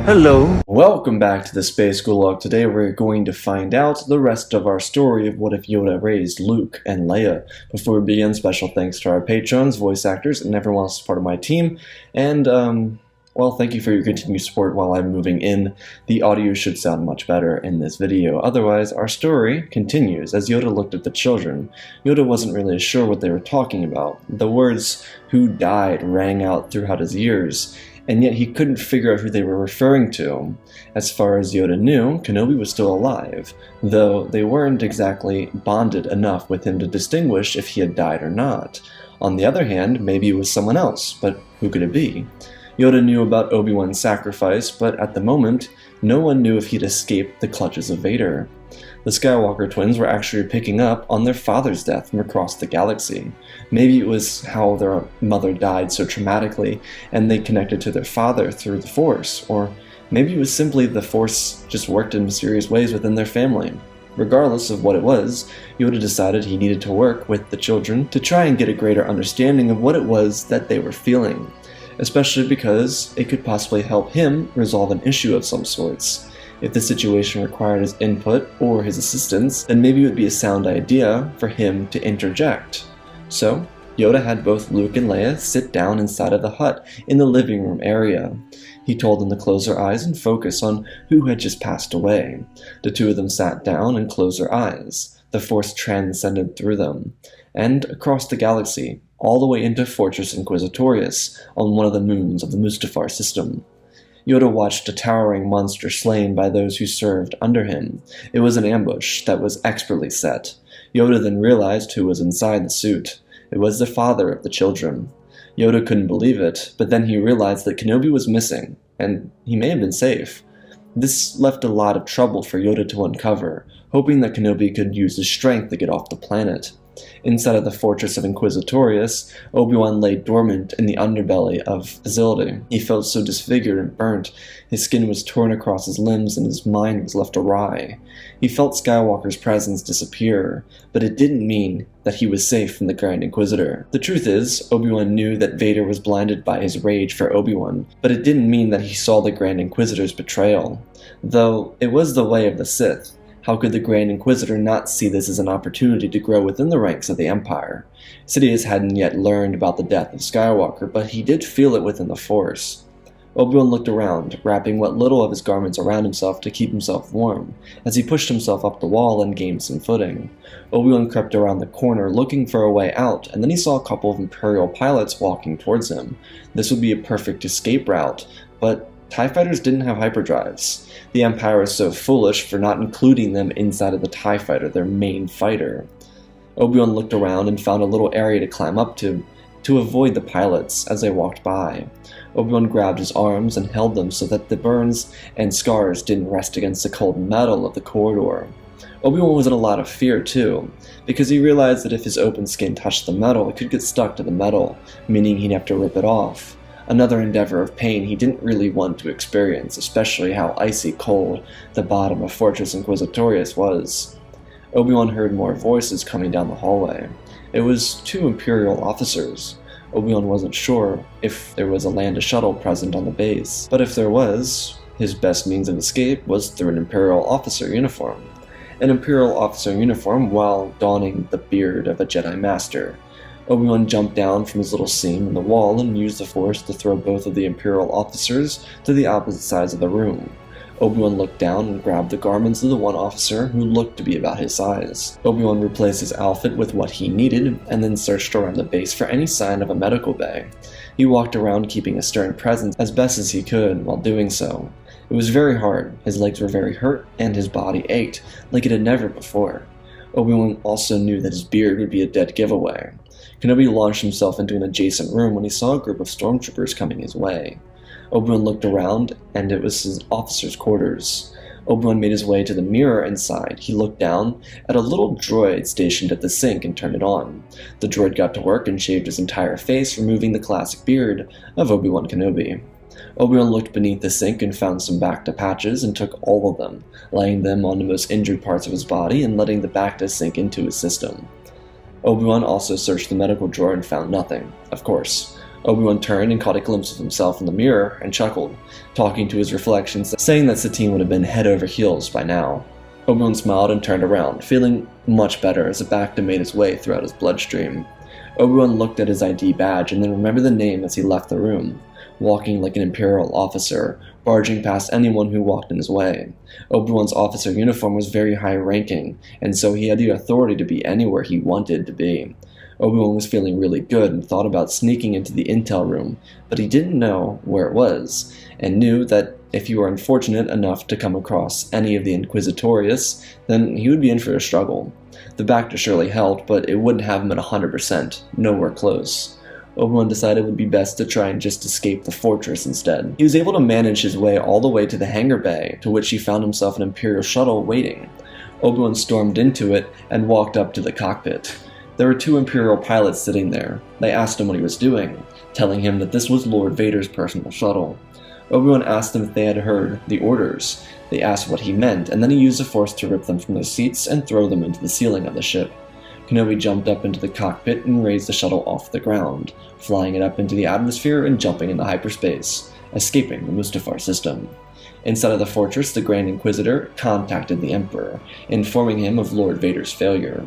Hello. Welcome back to the Space Gulag. Today we're going to find out the rest of our story of what if Yoda raised Luke and Leia. Before we begin, special thanks to our patrons, voice actors, and everyone else part of my team. And, well, thank you for your continued support while I'm moving in. The audio should sound much better in this video. Otherwise, our story continues as Yoda looked at the children. Yoda wasn't really sure what they were talking about. The words, "who died," rang out throughout his ears, and yet he couldn't figure out who they were referring to. As far as Yoda knew, Kenobi was still alive, though they weren't exactly bonded enough with him to distinguish if he had died or not. On the other hand, maybe it was someone else, but who could it be? Yoda knew about Obi-Wan's sacrifice, but at the moment, no one knew if he'd escaped the clutches of Vader. The Skywalker twins were actually picking up on their father's death from across the galaxy. Maybe it was how their mother died so traumatically, and they connected to their father through the Force, or maybe it was simply the Force just worked in mysterious ways within their family. Regardless of what it was, Yoda decided he needed to work with the children to try and get a greater understanding of what it was that they were feeling, especially because it could possibly help him resolve an issue of some sorts. If the situation required his input or his assistance, then maybe it would be a sound idea for him to interject. So, Yoda had both Luke and Leia sit down inside of the hut in the living room area. He told them to close their eyes and focus on who had just passed away. The two of them sat down and closed their eyes. The Force transcended through them, and across the galaxy, all the way into Fortress Inquisitorius on one of the moons of the Mustafar system. Yoda watched a towering monster slain by those who served under him. It was an ambush that was expertly set. Yoda then realized who was inside the suit. It was the father of the children. Yoda couldn't believe it, but then he realized that Kenobi was missing, and he may have been safe. This left a lot of trouble for Yoda to uncover, hoping that Kenobi could use his strength to get off the planet. Inside of the Fortress of Inquisitorius, Obi-Wan lay dormant in the underbelly of facility. He felt so disfigured and burnt. His skin was torn across his limbs and his mind was left awry. He felt Skywalker's presence disappear, but it didn't mean that he was safe from the Grand Inquisitor. The truth is, Obi-Wan knew that Vader was blinded by his rage for Obi-Wan, but it didn't mean that he saw the Grand Inquisitor's betrayal. Though it was the way of the Sith, how could the Grand Inquisitor not see this as an opportunity to grow within the ranks of the Empire? Sidious hadn't yet learned about the death of Skywalker, but he did feel it within the Force. Obi-Wan looked around, wrapping what little of his garments around himself to keep himself warm, as he pushed himself up the wall and gained some footing. Obi-Wan crept around the corner looking for a way out, and then he saw a couple of Imperial pilots walking towards him. This would be a perfect escape route, but TIE fighters didn't have hyperdrives. The Empire was so foolish for not including them inside of the TIE fighter, their main fighter. Obi-Wan looked around and found a little area to climb up to avoid the pilots as they walked by. Obi-Wan grabbed his arms and held them so that the burns and scars didn't rest against the cold metal of the corridor. Obi-Wan was in a lot of fear too, because he realized that if his open skin touched the metal, it could get stuck to the metal, meaning he'd have to rip it off. Another endeavor of pain he didn't really want to experience, especially how icy cold the bottom of Fortress Inquisitorius was. Obi-Wan heard more voices coming down the hallway. It was two Imperial officers. Obi-Wan wasn't sure if there was a Landa shuttle present on the base, but if there was, his best means of escape was through an Imperial officer uniform. An Imperial officer uniform while donning the beard of a Jedi Master. Obi-Wan jumped down from his little seam in the wall and used the Force to throw both of the Imperial officers to the opposite sides of the room. Obi-Wan looked down and grabbed the garments of the one officer who looked to be about his size. Obi-Wan replaced his outfit with what he needed and then searched around the base for any sign of a medical bay. He walked around keeping a stern presence as best as he could while doing so. It was very hard, his legs were very hurt, and his body ached like it had never before. Obi-Wan also knew that his beard would be a dead giveaway. Kenobi launched himself into an adjacent room when he saw a group of stormtroopers coming his way. Obi-Wan looked around, and it was his officers' quarters. Obi-Wan made his way to the mirror inside. He looked down at a little droid stationed at the sink and turned it on. The droid got to work and shaved his entire face, removing the classic beard of Obi-Wan Kenobi. Obi-Wan looked beneath the sink and found some Bacta patches and took all of them, laying them on the most injured parts of his body and letting the Bacta sink into his system. Obi-Wan also searched the medical drawer and found nothing. Of course, Obi-Wan turned and caught a glimpse of himself in the mirror and chuckled, talking to his reflections, saying that Satine would have been head over heels by now. Obi-Wan smiled and turned around, feeling much better as a Bacta made its way throughout his bloodstream. Obi-Wan looked at his ID badge and then remembered the name as he left the room, walking like an Imperial officer, barging past anyone who walked in his way. Obi-Wan's officer uniform was very high-ranking, and so he had the authority to be anywhere he wanted to be. Obi-Wan was feeling really good and thought about sneaking into the intel room, but he didn't know where it was, and knew that if he were unfortunate enough to come across any of the Inquisitorius, then he would be in for a struggle. The Bacta surely helped, but it wouldn't have him at 100%, nowhere close. Obi-Wan decided it would be best to try and just escape the fortress instead. He was able to manage his way all the way to the hangar bay, to which he found himself an Imperial shuttle waiting. Obi-Wan stormed into it and walked up to the cockpit. There were 2 Imperial pilots sitting there. They asked him what he was doing, telling him that this was Lord Vader's personal shuttle. Obi-Wan asked them if they had heard the orders. They asked what he meant, and then he used the Force to rip them from their seats and throw them into the ceiling of the ship. Kenobi jumped up into the cockpit and raised the shuttle off the ground, flying it up into the atmosphere and jumping into hyperspace, escaping the Mustafar system. Inside of the fortress, the Grand Inquisitor contacted the Emperor, informing him of Lord Vader's failure.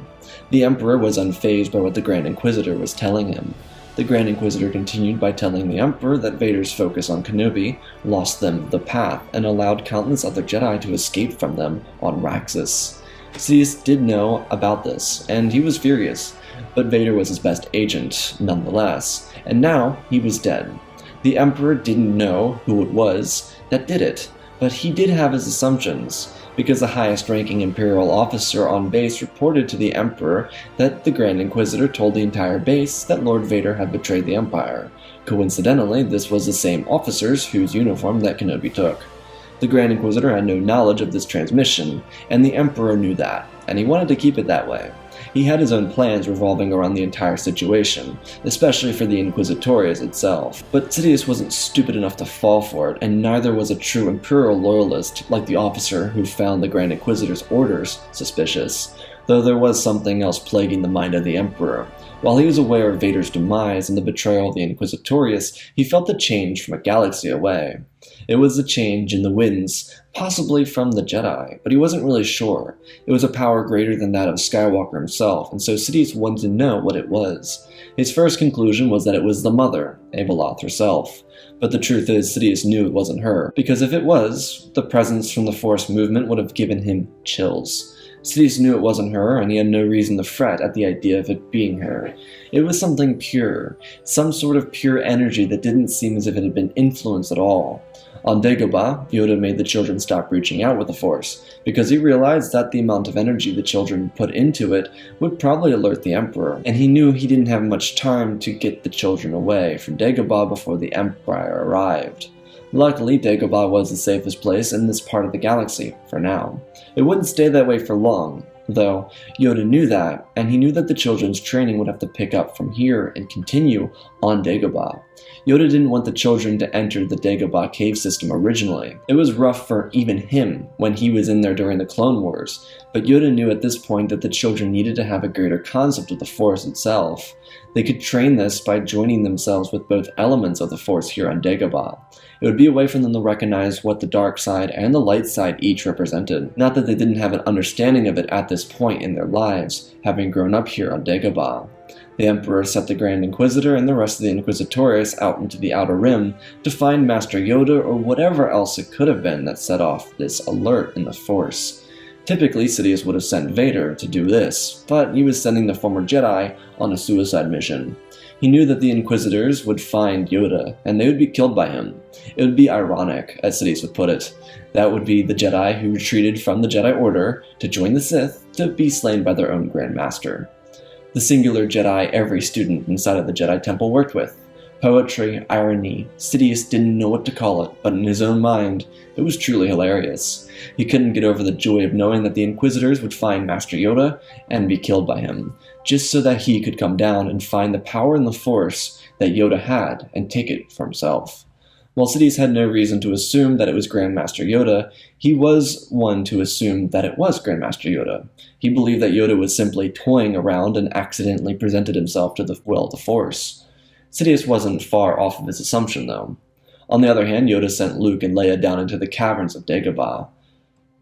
The Emperor was unfazed by what the Grand Inquisitor was telling him. The Grand Inquisitor continued by telling the Emperor that Vader's focus on Kenobi lost them the path and allowed countless other Jedi to escape from them on Raxus. Sidious did know about this, and he was furious, but Vader was his best agent, nonetheless, and now he was dead. The Emperor didn't know who it was that did it, but he did have his assumptions, because the highest-ranking Imperial officer on base reported to the Emperor that the Grand Inquisitor told the entire base that Lord Vader had betrayed the Empire. Coincidentally, this was the same officers whose uniform that Kenobi took. The Grand Inquisitor had no knowledge of this transmission, and the Emperor knew that, and he wanted to keep it that way. He had his own plans revolving around the entire situation, especially for the Inquisitorius itself. But Sidious wasn't stupid enough to fall for it, and neither was a true Imperial loyalist like the officer who found the Grand Inquisitor's orders suspicious, though there was something else plaguing the mind of the Emperor. While he was aware of Vader's demise and the betrayal of the Inquisitorius, he felt the change from a galaxy away. It was a change in the winds, possibly from the Jedi, but he wasn't really sure. It was a power greater than that of Skywalker himself, and so Sidious wanted to know what it was. His first conclusion was that it was the Mother, Avaloth herself. But the truth is, Sidious knew it wasn't her, because if it was, the presence from the Force movement would have given him chills. Sidious knew it wasn't her, and he had no reason to fret at the idea of it being her. It was something pure, some sort of pure energy that didn't seem as if it had been influenced at all. On Dagobah, Yoda made the children stop reaching out with the Force, because he realized that the amount of energy the children put into it would probably alert the Emperor, and he knew he didn't have much time to get the children away from Dagobah before the Empire arrived. Luckily, Dagobah was the safest place in this part of the galaxy, for now. It wouldn't stay that way for long, though. Yoda knew that, and he knew that the children's training would have to pick up from here and continue on Dagobah. Yoda didn't want the children to enter the Dagobah cave system originally. It was rough for even him when he was in there during the Clone Wars, but Yoda knew at this point that the children needed to have a greater concept of the Force itself. They could train this by joining themselves with both elements of the Force here on Dagobah. It would be a way for them to recognize what the dark side and the light side each represented. Not that they didn't have an understanding of it at this point in their lives, having grown up here on Dagobah. The Emperor set the Grand Inquisitor and the rest of the Inquisitorius out into the Outer Rim to find Master Yoda or whatever else it could have been that set off this alert in the Force. Typically, Sidious would have sent Vader to do this, but he was sending the former Jedi on a suicide mission. He knew that the Inquisitors would find Yoda, and they would be killed by him. It would be ironic, as Sidious would put it. That would be the Jedi who retreated from the Jedi Order to join the Sith to be slain by their own Grand Master. The singular Jedi every student inside of the Jedi Temple worked with. Poetry, irony, Sidious didn't know what to call it, but in his own mind, it was truly hilarious. He couldn't get over the joy of knowing that the Inquisitors would find Master Yoda and be killed by him, just so that he could come down and find the power in the Force that Yoda had and take it for himself. While Sidious had no reason to assume that it was Grandmaster Yoda, he was one to assume that it was Grandmaster Yoda. He believed that Yoda was simply toying around and accidentally presented himself to the Force. Sidious wasn't far off of his assumption, though. On the other hand, Yoda sent Luke and Leia down into the caverns of Dagobah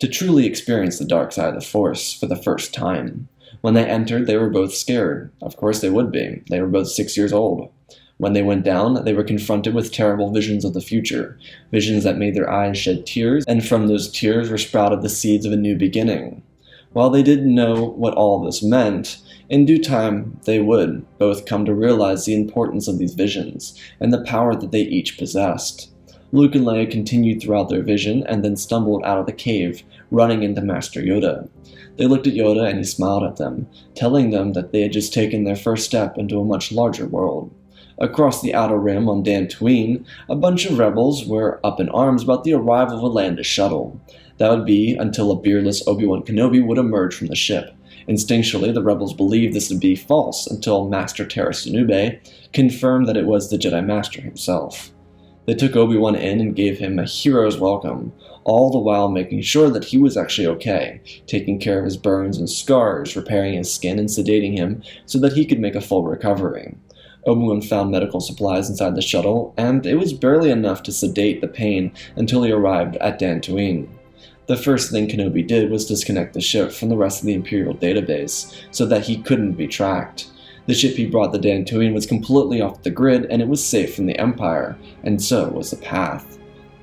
to truly experience the dark side of the Force for the first time. When they entered, they were both scared. Of course they would be. They were both 6 years old. When they went down, they were confronted with terrible visions of the future, visions that made their eyes shed tears, and from those tears were sprouted the seeds of a new beginning. While they didn't know what all this meant, in due time they would both come to realize the importance of these visions, and the power that they each possessed. Luke and Leia continued throughout their vision, and then stumbled out of the cave, running into Master Yoda. They looked at Yoda and he smiled at them, telling them that they had just taken their first step into a much larger world. Across the Outer Rim on Dantooine, a bunch of rebels were up in arms about the arrival of a Landis shuttle. That would be until a beardless Obi-Wan Kenobi would emerge from the ship. Instinctually, the rebels believed this to be false until Master Tarasanube confirmed that it was the Jedi Master himself. They took Obi-Wan in and gave him a hero's welcome, all the while making sure that he was actually okay, taking care of his burns and scars, repairing his skin, and sedating him so that he could make a full recovery. Obi-Wan found medical supplies inside the shuttle, and it was barely enough to sedate the pain until he arrived at Dantooine. The first thing Kenobi did was disconnect the ship from the rest of the Imperial database, so that he couldn't be tracked. The ship he brought to Dantooine was completely off the grid, and it was safe from the Empire, and so was the path.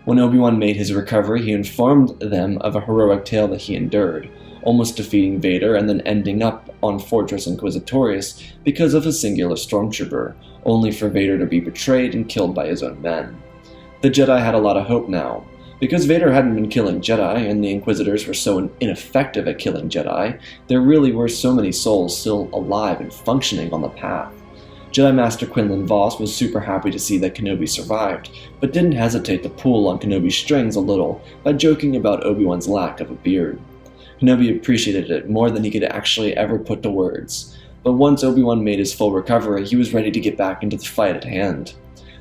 When Obi-Wan made his recovery, he informed them of a heroic tale that he endured, almost defeating Vader and then ending up on Fortress Inquisitorius because of a singular stormtrooper, only for Vader to be betrayed and killed by his own men. The Jedi had a lot of hope now. Because Vader hadn't been killing Jedi, and the Inquisitors were so ineffective at killing Jedi, there really were so many souls still alive and functioning on the path. Jedi Master Quinlan Vos was super happy to see that Kenobi survived, but didn't hesitate to pull on Kenobi's strings a little by joking about Obi-Wan's lack of a beard. Kenobi appreciated it more than he could actually ever put to words, but once Obi-Wan made his full recovery, he was ready to get back into the fight at hand.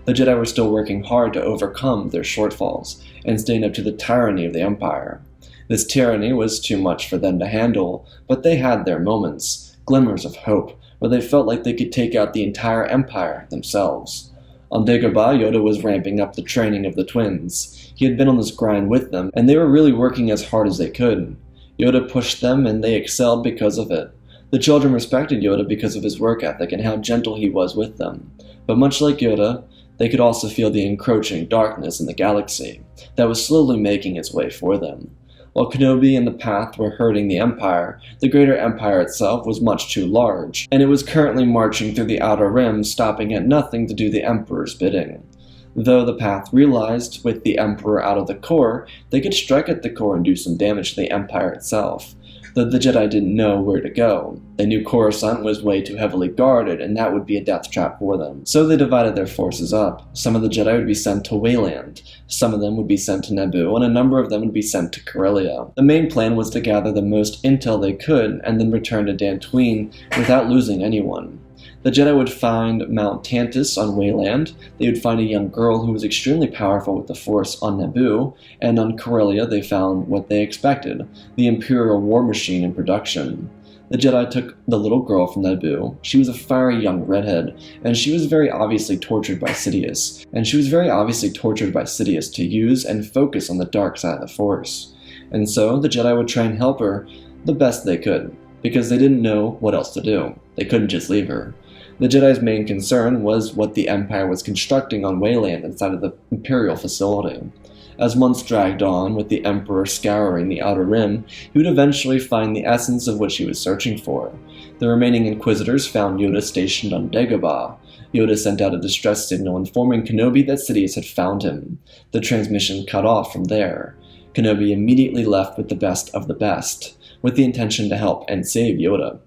The Jedi were still working hard to overcome their shortfalls, and stand up to the tyranny of the Empire. This tyranny was too much for them to handle, but they had their moments, glimmers of hope, where they felt like they could take out the entire Empire themselves. On Dagobah, Yoda was ramping up the training of the twins. He had been on this grind with them, and they were really working as hard as they could. Yoda pushed them, and they excelled because of it. The children respected Yoda because of his work ethic and how gentle he was with them. But much like Yoda, they could also feel the encroaching darkness in the galaxy that was slowly making its way for them. While Kenobi and the Path were hurting the Empire, the greater Empire itself was much too large, and it was currently marching through the Outer Rim, stopping at nothing to do the Emperor's bidding. Though the Path realized, with the Emperor out of the core, they could strike at the core and do some damage to the Empire itself. Though the Jedi didn't know where to go. They knew Coruscant was way too heavily guarded, and that would be a death trap for them. So they divided their forces up. Some of the Jedi would be sent to Wayland, some of them would be sent to Naboo, and a number of them would be sent to Corellia. The main plan was to gather the most intel they could, and then return to Dantooine without losing anyone. The Jedi would find Mount Tantus on Wayland, they would find a young girl who was extremely powerful with the Force on Naboo, and on Corellia they found what they expected, the Imperial war machine in production. The Jedi took the little girl from Naboo. She was a fiery young redhead, and she was very obviously tortured by Sidious, to use and focus on the dark side of the Force. And so the Jedi would try and help her the best they could, because they didn't know what else to do. They couldn't just leave her. The Jedi's main concern was what the Empire was constructing on Wayland inside of the Imperial facility. As months dragged on, with the Emperor scouring the Outer Rim, he would eventually find the essence of what she was searching for. The remaining Inquisitors found Yoda stationed on Dagobah. Yoda sent out a distress signal informing Kenobi that Sidious had found him. The transmission cut off from there. Kenobi immediately left with the best of the best, with the intention to help and save Yoda.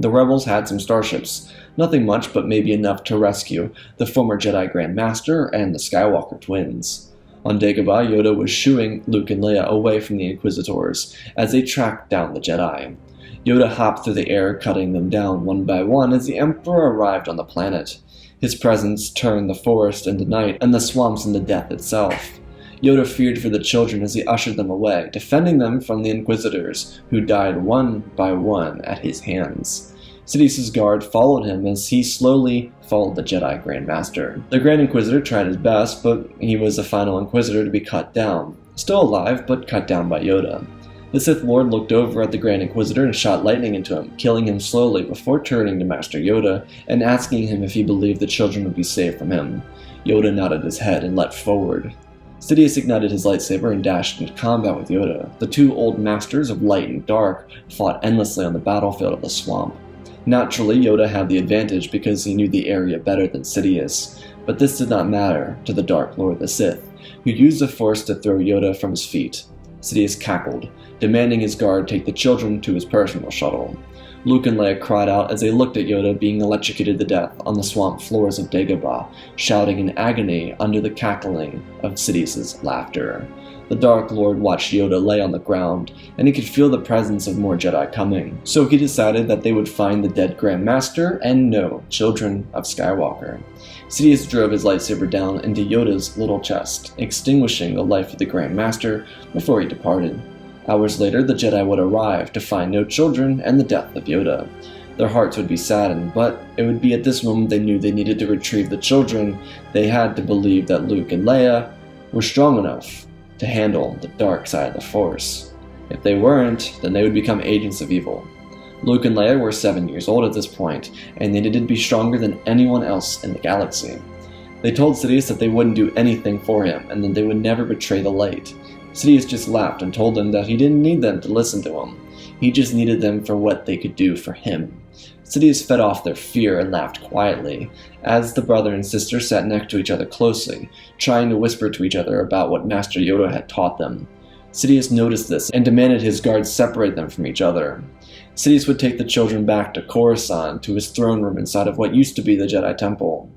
The rebels had some starships, nothing much but maybe enough to rescue the former Jedi Grand Master and the Skywalker twins. On Dagobah, Yoda was shooing Luke and Leia away from the Inquisitors as they tracked down the Jedi. Yoda hopped through the air, cutting them down one by one as the Emperor arrived on the planet. His presence turned the forest into night and the swamps into death itself. Yoda feared for the children as he ushered them away, defending them from the Inquisitors, who died one by one at his hands. Sidious's guard followed him as he slowly followed the Jedi Grand Master. The Grand Inquisitor tried his best, but he was the final Inquisitor to be cut down. Still alive, but cut down by Yoda. The Sith Lord looked over at the Grand Inquisitor and shot lightning into him, killing him slowly before turning to Master Yoda and asking him if he believed the children would be saved from him. Yoda nodded his head and leapt forward. Sidious ignited his lightsaber and dashed into combat with Yoda. The two old masters of light and dark fought endlessly on the battlefield of the swamp. Naturally, Yoda had the advantage because he knew the area better than Sidious, but this did not matter to the Dark Lord of the Sith, who used the Force to throw Yoda from his feet. Sidious cackled, demanding his guard take the children to his personal shuttle. Luke and Leia cried out as they looked at Yoda being electrocuted to death on the swamp floors of Dagobah, shouting in agony under the cackling of Sidious's laughter. The Dark Lord watched Yoda lay on the ground, and he could feel the presence of more Jedi coming, so he decided that they would find the dead Grand Master and no children of Skywalker. Sidious drove his lightsaber down into Yoda's little chest, extinguishing the life of the Grand Master before he departed. Hours later, the Jedi would arrive to find no children and the death of Yoda. Their hearts would be saddened, but it would be at this moment they knew they needed to retrieve the children. They had to believe that Luke and Leia were strong enough to handle the dark side of the Force. If they weren't, then they would become agents of evil. Luke and Leia were 7 years old at this point, and they needed to be stronger than anyone else in the galaxy. They told Sidious that they wouldn't do anything for him, and that they would never betray the light. Sidious just laughed and told them that he didn't need them to listen to him. He just needed them for what they could do for him. Sidious fed off their fear and laughed quietly, as the brother and sister sat next to each other closely, trying to whisper to each other about what Master Yoda had taught them. Sidious noticed this and demanded his guards separate them from each other. Sidious would take the children back to Coruscant, to his throne room inside of what used to be the Jedi Temple.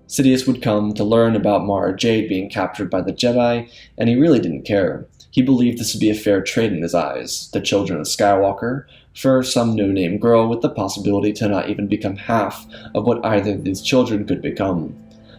Sidious would come to learn about Mara Jade being captured by the Jedi, and he really didn't care. He believed this would be a fair trade in his eyes, the children of Skywalker, for some no-name girl with the possibility to not even become half of what either of these children could become.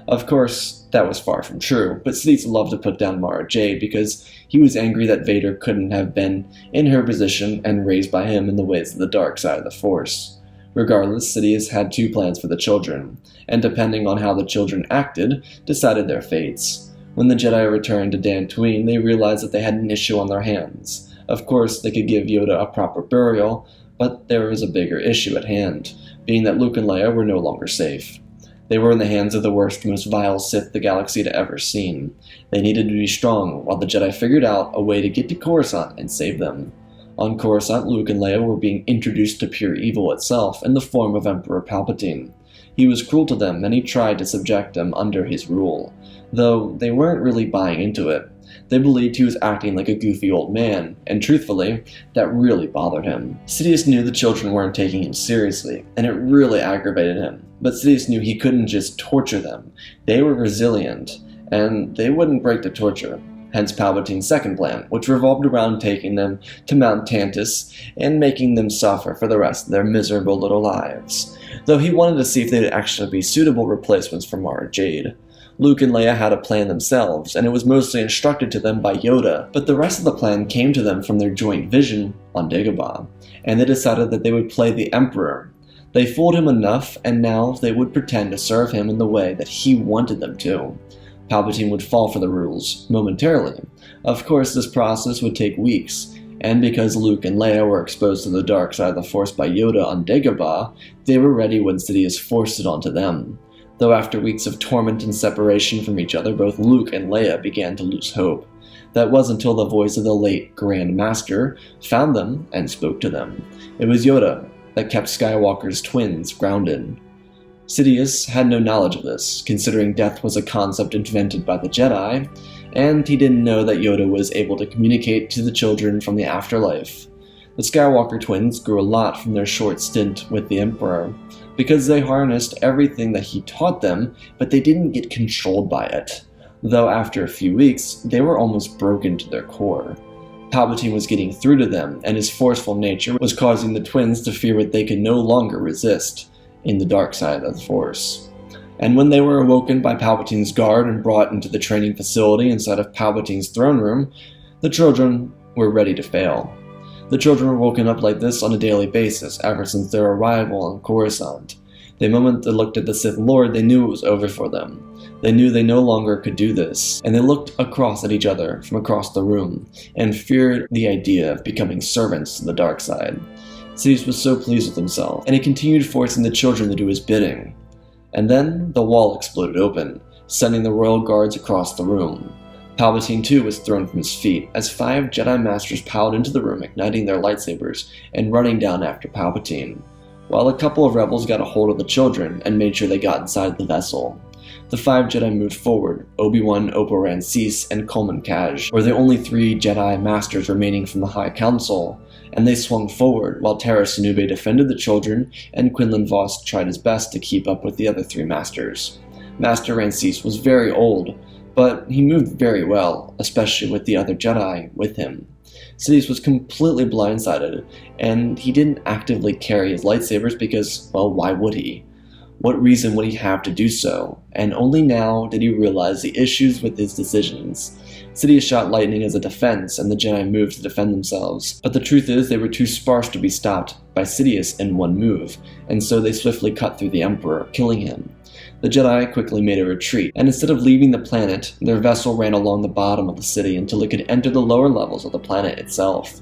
Of course, that was far from true, but Sidious loved to put down Mara Jade because he was angry that Vader couldn't have been in her position and raised by him in the ways of the dark side of the Force. Regardless, Sidious had two plans for the children, and depending on how the children acted, decided their fates. When the Jedi returned to Dantooine, they realized that they had an issue on their hands. Of course, they could give Yoda a proper burial, but there was a bigger issue at hand, being that Luke and Leia were no longer safe. They were in the hands of the worst, most vile Sith the galaxy had ever seen. They needed to be strong, while the Jedi figured out a way to get to Coruscant and save them. On Coruscant, Luke and Leia were being introduced to pure evil itself in the form of Emperor Palpatine. He was cruel to them, and he tried to subject them under his rule, though they weren't really buying into it. They believed he was acting like a goofy old man, and truthfully, that really bothered him. Sidious knew the children weren't taking him seriously, and it really aggravated him. But Sidious knew he couldn't just torture them. They were resilient, and they wouldn't break the torture. Hence Palpatine's second plan, which revolved around taking them to Mount Tantus and making them suffer for the rest of their miserable little lives. Though he wanted to see if they'd actually be suitable replacements for Mara Jade. Luke and Leia had a plan themselves, and it was mostly instructed to them by Yoda, but the rest of the plan came to them from their joint vision on Dagobah, and they decided that they would play the Emperor. They fooled him enough, and now they would pretend to serve him in the way that he wanted them to. Palpatine would fall for the rules, momentarily. Of course, this process would take weeks, and because Luke and Leia were exposed to the dark side of the Force by Yoda on Dagobah, they were ready when Sidious forced it onto them. Though after weeks of torment and separation from each other, both Luke and Leia began to lose hope. That was until the voice of the late Grand Master found them and spoke to them. It was Yoda that kept Skywalker's twins grounded. Sidious had no knowledge of this, considering death was a concept invented by the Jedi, and he didn't know that Yoda was able to communicate to the children from the afterlife. The Skywalker twins grew a lot from their short stint with the Emperor, because they harnessed everything that he taught them, but they didn't get controlled by it. Though after a few weeks, they were almost broken to their core. Palpatine was getting through to them, and his forceful nature was causing the twins to fear what they could no longer resist in the dark side of the Force. And when they were awoken by Palpatine's guard and brought into the training facility inside of Palpatine's throne room, the children were ready to fail. The children were woken up like this on a daily basis ever since their arrival on Coruscant. The moment they looked at the Sith Lord, they knew it was over for them. They knew they no longer could do this, and they looked across at each other from across the room, and feared the idea of becoming servants to the dark side. Sidious was so pleased with himself, and he continued forcing the children to do his bidding. And then the wall exploded open, sending the royal guards across the room. Palpatine too was thrown from his feet, as 5 Jedi Masters piled into the room, igniting their lightsabers and running down after Palpatine, while a couple of rebels got a hold of the children and made sure they got inside the vessel. The 5 Jedi moved forward. Obi-Wan, Obi-Wan, and Coleman Kaj were the only 3 Jedi Masters remaining from the High Council, and they swung forward while Terra Sinube defended the children, and Quinlan Vos tried his best to keep up with the other 3 Masters. Master Rancis was very old, but he moved very well, especially with the other Jedi with him. Sidious was completely blindsided, and he didn't actively carry his lightsabers because, well, why would he? What reason would he have to do so? And only now did he realize the issues with his decisions. Sidious shot lightning as a defense, and the Jedi moved to defend themselves, but the truth is they were too sparse to be stopped by Sidious in one move, and so they swiftly cut through the Emperor, killing him. The Jedi quickly made a retreat, and instead of leaving the planet, their vessel ran along the bottom of the city until it could enter the lower levels of the planet itself.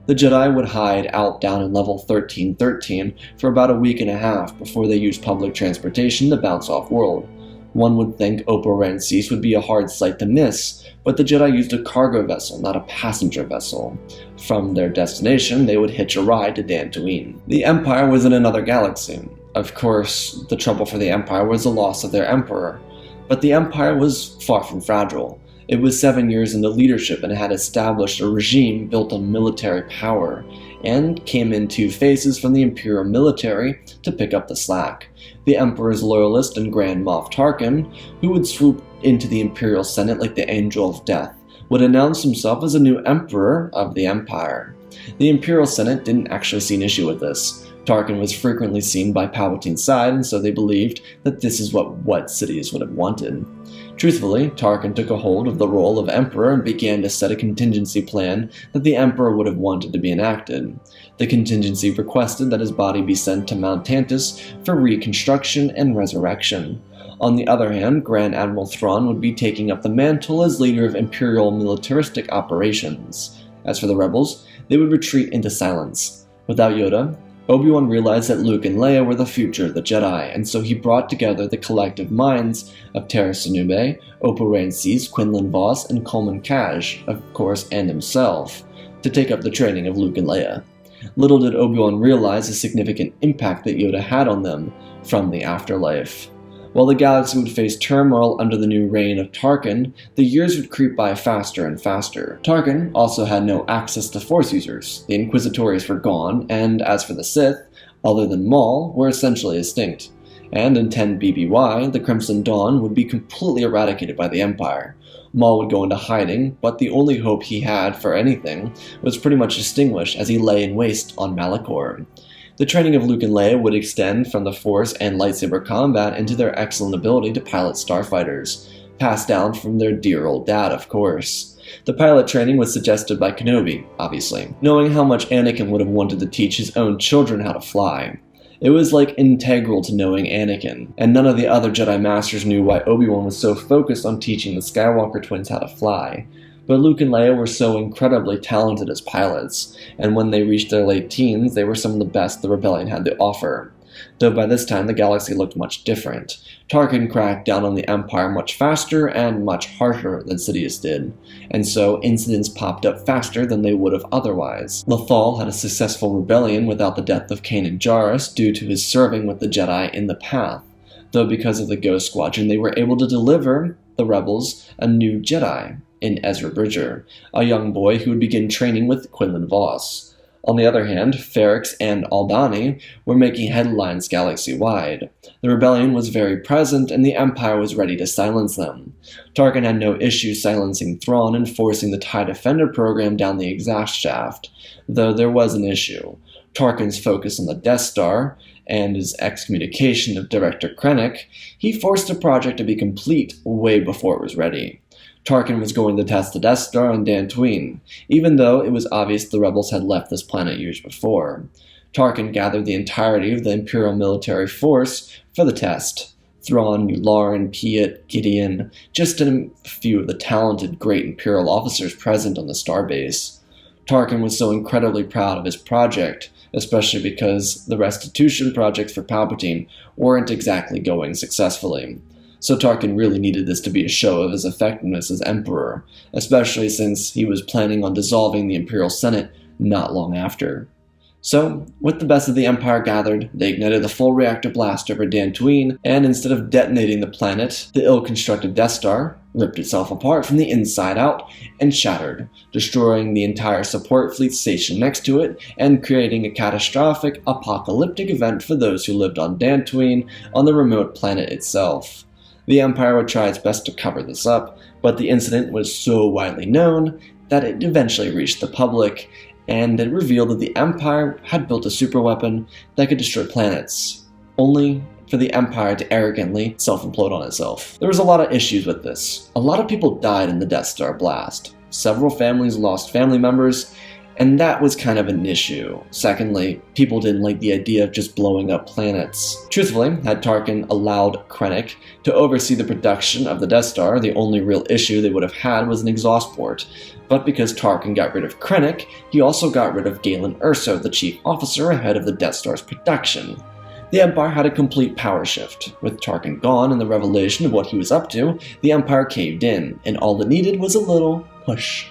The Jedi would hide out down in level 1313 for about a week and a half before they used public transportation to bounce off-world. One would think Oppo Rancis would be a hard sight to miss, but the Jedi used a cargo vessel, not a passenger vessel. From their destination, they would hitch a ride to Dantooine. The Empire was in another galaxy. Of course, the trouble for the Empire was the loss of their Emperor, but the Empire was far from fragile. It was 7 years into leadership and had established a regime built on military power, and came in 2 phases from the Imperial military to pick up the slack. The Emperor's loyalist and Grand Moff Tarkin, who would swoop into the Imperial Senate like the Angel of Death, would announce himself as a new Emperor of the Empire. The Imperial Senate didn't actually see an issue with this. Tarkin was frequently seen by Palpatine's side, and so they believed that this is what Sidious would have wanted. Truthfully, Tarkin took a hold of the role of Emperor and began to set a contingency plan that the Emperor would have wanted to be enacted. The contingency requested that his body be sent to Mount Tantus for reconstruction and resurrection. On the other hand, Grand Admiral Thrawn would be taking up the mantle as leader of Imperial militaristic operations. As for the rebels, they would retreat into silence. Without Yoda, Obi-Wan realized that Luke and Leia were the future of the Jedi, and so he brought together the collective minds of Terra Sinube, Oppo Rancis, Quinlan Vos, and Coleman Kaj, of course, and himself, to take up the training of Luke and Leia. Little did Obi-Wan realize the significant impact that Yoda had on them from the afterlife. While the galaxy would face turmoil under the new reign of Tarkin, the years would creep by faster and faster. Tarkin also had no access to Force users. The Inquisitores were gone, and as for the Sith, other than Maul, were essentially extinct. And in 10 BBY, the Crimson Dawn would be completely eradicated by the Empire. Maul would go into hiding, but the only hope he had for anything was pretty much extinguished as he lay in waste on Malachor. The training of Luke and Leia would extend from the Force and lightsaber combat into their excellent ability to pilot starfighters, passed down from their dear old dad, of course. The pilot training was suggested by Kenobi, obviously, knowing how much Anakin would have wanted to teach his own children how to fly. It was like integral to knowing Anakin, and none of the other Jedi Masters knew why Obi-Wan was so focused on teaching the Skywalker twins how to fly. But Luke and Leia were so incredibly talented as pilots, and when they reached their late teens, they were some of the best the Rebellion had to offer. Though by this time the galaxy looked much different. Tarkin cracked down on the Empire much faster and much harsher than Sidious did, and so incidents popped up faster than they would have otherwise. Lothal had a successful rebellion without the death of Kanan Jarrus due to his serving with the Jedi in the Path, though because of the Ghost Squadron they were able to deliver the rebels a new Jedi in Ezra Bridger, a young boy who would begin training with Quinlan Vos. On the other hand, Ferrix and Aldhani were making headlines galaxy-wide. The rebellion was very present, and the Empire was ready to silence them. Tarkin had no issue silencing Thrawn and forcing the TIE Defender program down the exhaust shaft, though there was an issue. Tarkin's focus on the Death Star, and his excommunication of Director Krennic, he forced the project to be complete way before it was ready. Tarkin was going to test the Death Star on Dantooine, even though it was obvious the rebels had left this planet years before. Tarkin gathered the entirety of the Imperial military force for the test. Thrawn, Yularen, Piet, Gideon, just a few of the talented great Imperial officers present on the starbase. Tarkin was so incredibly proud of his project, especially because the restitution projects for Palpatine weren't exactly going successfully. So Tarkin really needed this to be a show of his effectiveness as Emperor, especially since he was planning on dissolving the Imperial Senate not long after. So, with the best of the Empire gathered, they ignited the full reactor blast over Dantooine, and instead of detonating the planet, the ill-constructed Death Star ripped itself apart from the inside out and shattered, destroying the entire support fleet station next to it and creating a catastrophic, apocalyptic event for those who lived on Dantooine on the remote planet itself. The Empire would try its best to cover this up, but the incident was so widely known that it eventually reached the public, and it revealed that the Empire had built a superweapon that could destroy planets, only for the Empire to arrogantly self-implode on itself. There was a lot of issues with this. A lot of people died in the Death Star blast. Several families lost family members, and that was kind of an issue. Secondly, people didn't like the idea of just blowing up planets. Truthfully, had Tarkin allowed Krennic to oversee the production of the Death Star, the only real issue they would have had was an exhaust port. But because Tarkin got rid of Krennic, he also got rid of Galen Erso, the chief officer ahead of the Death Star's production. The Empire had a complete power shift. With Tarkin gone and the revelation of what he was up to, the Empire caved in, and all it needed was a little push.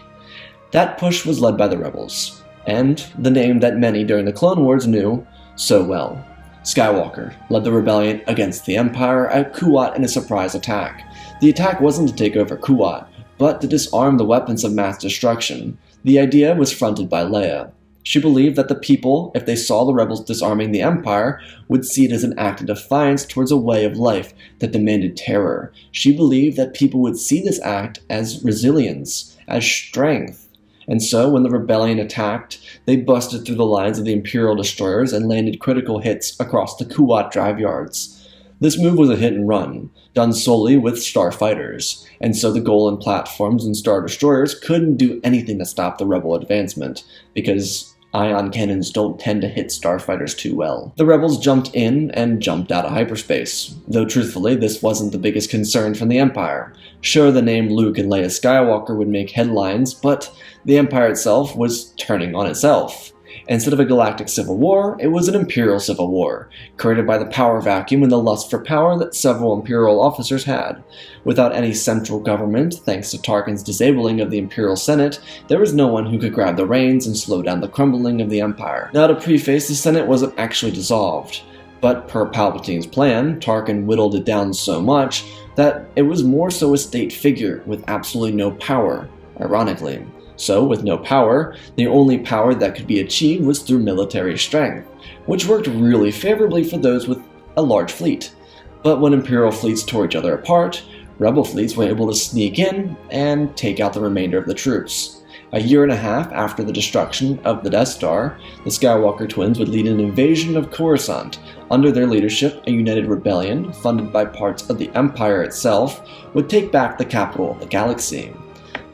That push was led by the rebels, and the name that many during the Clone Wars knew so well. Skywalker led the rebellion against the Empire at Kuat in a surprise attack. The attack wasn't to take over Kuat, but to disarm the weapons of mass destruction. The idea was fronted by Leia. She believed that the people, if they saw the rebels disarming the Empire, would see it as an act of defiance towards a way of life that demanded terror. She believed that people would see this act as resilience, as strength. And so, when the rebellion attacked, they busted through the lines of the Imperial destroyers and landed critical hits across the Kuat drive yards. This move was a hit and run, done solely with starfighters, and so the Golan platforms and star destroyers couldn't do anything to stop the rebel advancement, because ion cannons don't tend to hit starfighters too well. The rebels jumped in and jumped out of hyperspace, though truthfully this wasn't the biggest concern from the Empire. Sure, the name Luke and Leia Skywalker would make headlines, but the Empire itself was turning on itself. Instead of a galactic civil war, it was an imperial civil war, created by the power vacuum and the lust for power that several imperial officers had. Without any central government, thanks to Tarkin's disabling of the Imperial Senate, there was no one who could grab the reins and slow down the crumbling of the Empire. Now, to preface, the Senate wasn't actually dissolved, but per Palpatine's plan, Tarkin whittled it down so much that it was more so a state figure with absolutely no power, ironically. So, with no power, the only power that could be achieved was through military strength, which worked really favorably for those with a large fleet. But when Imperial fleets tore each other apart, Rebel fleets were able to sneak in and take out the remainder of the troops. A year and a half after the destruction of the Death Star, the Skywalker twins would lead an invasion of Coruscant. Under their leadership, a united rebellion, funded by parts of the Empire itself, would take back the capital of the galaxy.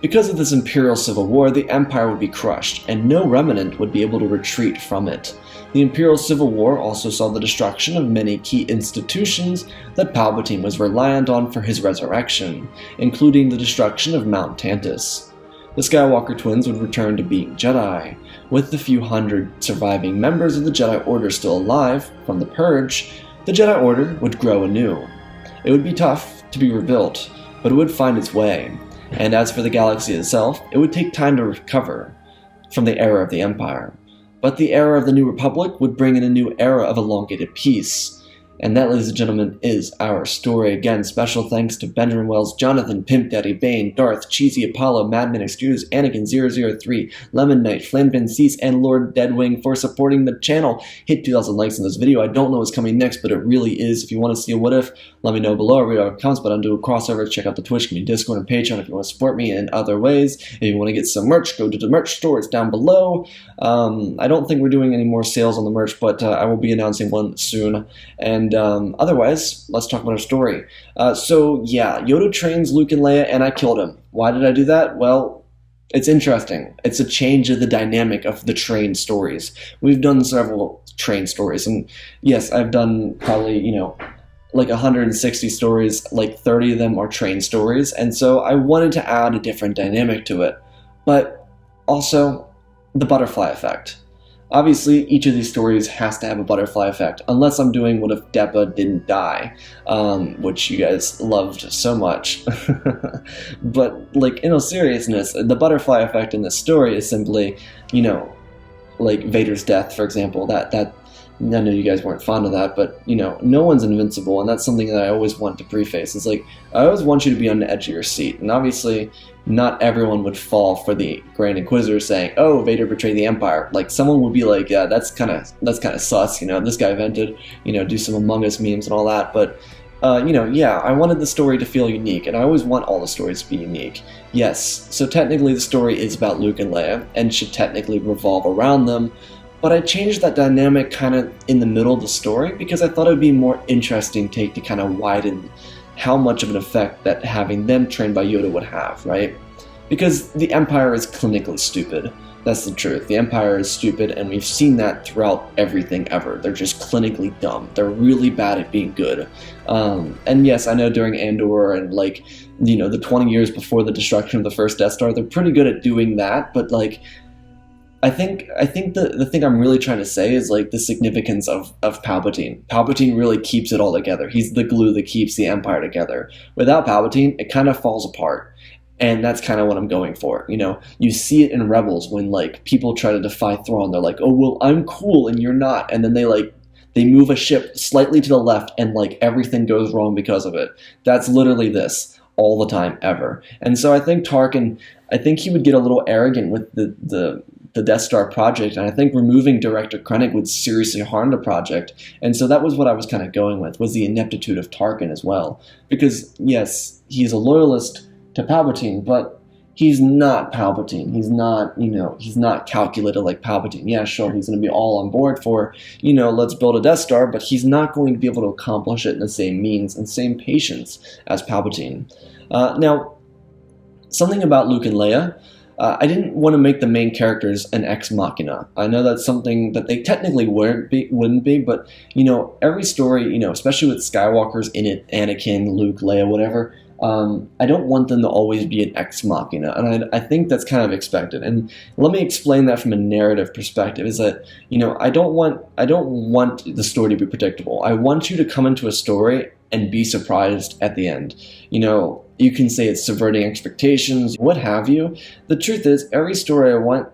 Because of this Imperial Civil War, the Empire would be crushed, and no remnant would be able to retreat from it. The Imperial Civil War also saw the destruction of many key institutions that Palpatine was reliant on for his resurrection, including the destruction of Mount Tantus. The Skywalker twins would return to being Jedi. With the few hundred surviving members of the Jedi Order still alive from the Purge, the Jedi Order would grow anew. It would be tough to be rebuilt, but it would find its way. And as for the galaxy itself, it would take time to recover from the era of the Empire. But the era of the New Republic would bring in a new era of elongated peace. And that, ladies and gentlemen, is our story. Again, special thanks to Benjamin Wells, Jonathan, Pimp Daddy, Bane, Darth, Cheesy Apollo, Madman Excuse, Anakin003, Lemon Knight, Flanbin Cease, and Lord Deadwing for supporting the channel. Hit 2,000 likes in this video. I don't know what's coming next, but it really is. If you want to see a what if, let me know below. I'll read our comments, but I'll do a crossover. Check out the Twitch, community Discord, and Patreon if you want to support me in other ways. If you want to get some merch, go to the merch store. It's down below. I don't think we're doing any more sales on the merch, but I will be announcing one soon. And otherwise, let's talk about our story. So yeah, Yoda trains Luke and Leia, and I killed him. Why did I do that? Well, It's interesting. It's a change of the dynamic of the train stories. We've done several train stories, and yes, I've done probably, like 160 stories, like 30 of them are train stories, and so I wanted to add a different dynamic to it. But also, the butterfly effect. Obviously, each of these stories has to have a butterfly effect, unless I'm doing What If Dagobah Didn't Die, which you guys loved so much. But, like, in all seriousness, the butterfly effect in this story is simply, like Vader's death, for example. That I know you guys weren't fond of that, but, no one's invincible, and that's something that I always want to preface. It's like, I always want you to be on the edge of your seat, and obviously, not everyone would fall for the Grand Inquisitor saying, "Oh, Vader betrayed the Empire." Like, someone would be like, "Yeah, that's kind of sus." This guy vented, do some Among Us memes and all that. But, yeah, I wanted the story to feel unique, and I always want all the stories to be unique. Yes, so technically the story is about Luke and Leia, and should technically revolve around them. But I changed that dynamic kind of in the middle of the story because I thought it would be a more interesting take to kind of widen how much of an effect that having them trained by Yoda would have, right? Because the Empire is clinically stupid. That's the truth. The Empire is stupid, and we've seen that throughout everything ever. They're just clinically dumb. They're really bad at being good. And yes, I know during Andor and, like, the 20 years before the destruction of the first Death Star, they're pretty good at doing that, but, like, I think the thing I'm really trying to say is, like, the significance of Palpatine. Palpatine really keeps it all together. He's the glue that keeps the Empire together. Without Palpatine, it kind of falls apart. And that's kind of what I'm going for. You see it in Rebels when, like, people try to defy Thrawn. They're like, "Oh, well, I'm cool and you're not." And then they move a ship slightly to the left and, like, everything goes wrong because of it. That's literally this all the time, ever. And so I think Tarkin, he would get a little arrogant with the Death Star project, and I think removing Director Krennic would seriously harm the project. And so that was what I was kind of going with, was the ineptitude of Tarkin as well. Because, yes, he's a loyalist to Palpatine, but he's not Palpatine. He's not calculated like Palpatine. Yeah, sure, he's going to be all on board for, let's build a Death Star, but he's not going to be able to accomplish it in the same means and same patience as Palpatine. Now, something about Luke and Leia. I didn't want to make the main characters an ex machina. I know that's something that they technically wouldn't be, but, every story, especially with Skywalker's in it, Anakin, Luke, Leia, whatever, I don't want them to always be an ex machina, and I think that's kind of expected. And let me explain that from a narrative perspective, is that, I don't want the story to be predictable. I want you to come into a story and be surprised at the end. You can say it's subverting expectations, what have you. The truth is, every story I want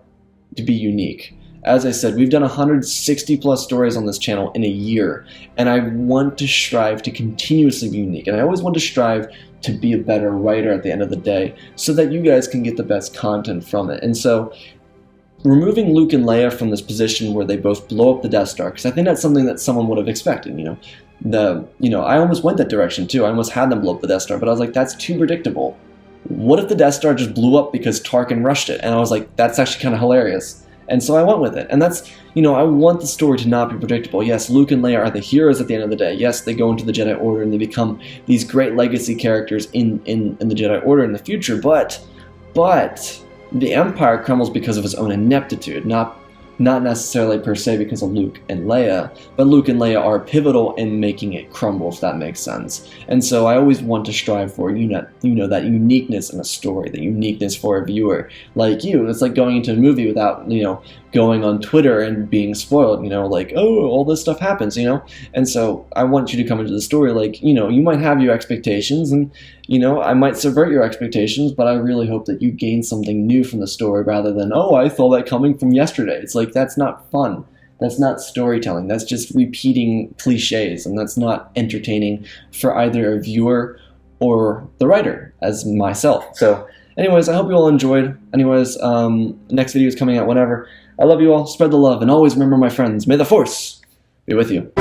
to be unique. As I said, we've done 160 plus stories on this channel in a year, and I want to strive to continuously be unique. And I always want to strive to be a better writer at the end of the day, so that you guys can get the best content from it. And so, removing Luke and Leia from this position where they both blow up the Death Star, because I think that's something that someone would have expected, I almost went that direction too. I almost had them blow up the Death Star, but I was like, that's too predictable. What if the Death Star just blew up because Tarkin rushed it? And I was like, that's actually kind of hilarious. And so I went with it. And that's, I want the story to not be predictable. Yes, Luke and Leia are the heroes at the end of the day. Yes, they go into the Jedi Order and they become these great legacy characters in the Jedi Order in the future, but the Empire crumbles because of its own ineptitude, not necessarily per se because of Luke and Leia, but Luke and Leia are pivotal in making it crumble, if that makes sense. And so I always want to strive for, that uniqueness in a story, the uniqueness for a viewer like you. It's like going into a movie without, going on Twitter and being spoiled, like, oh, all this stuff happens, And so I want you to come into the story like, you might have your expectations and, I might subvert your expectations, but I really hope that you gain something new from the story rather than, oh, I saw that coming from yesterday. It's like, that's not fun. That's not storytelling. That's just repeating cliches, and that's not entertaining for either a viewer or the writer, as myself. So, anyways, I hope you all enjoyed. Anyways, next video is coming out whenever. I love you all. Spread the love, and always remember, my friends, may the Force be with you.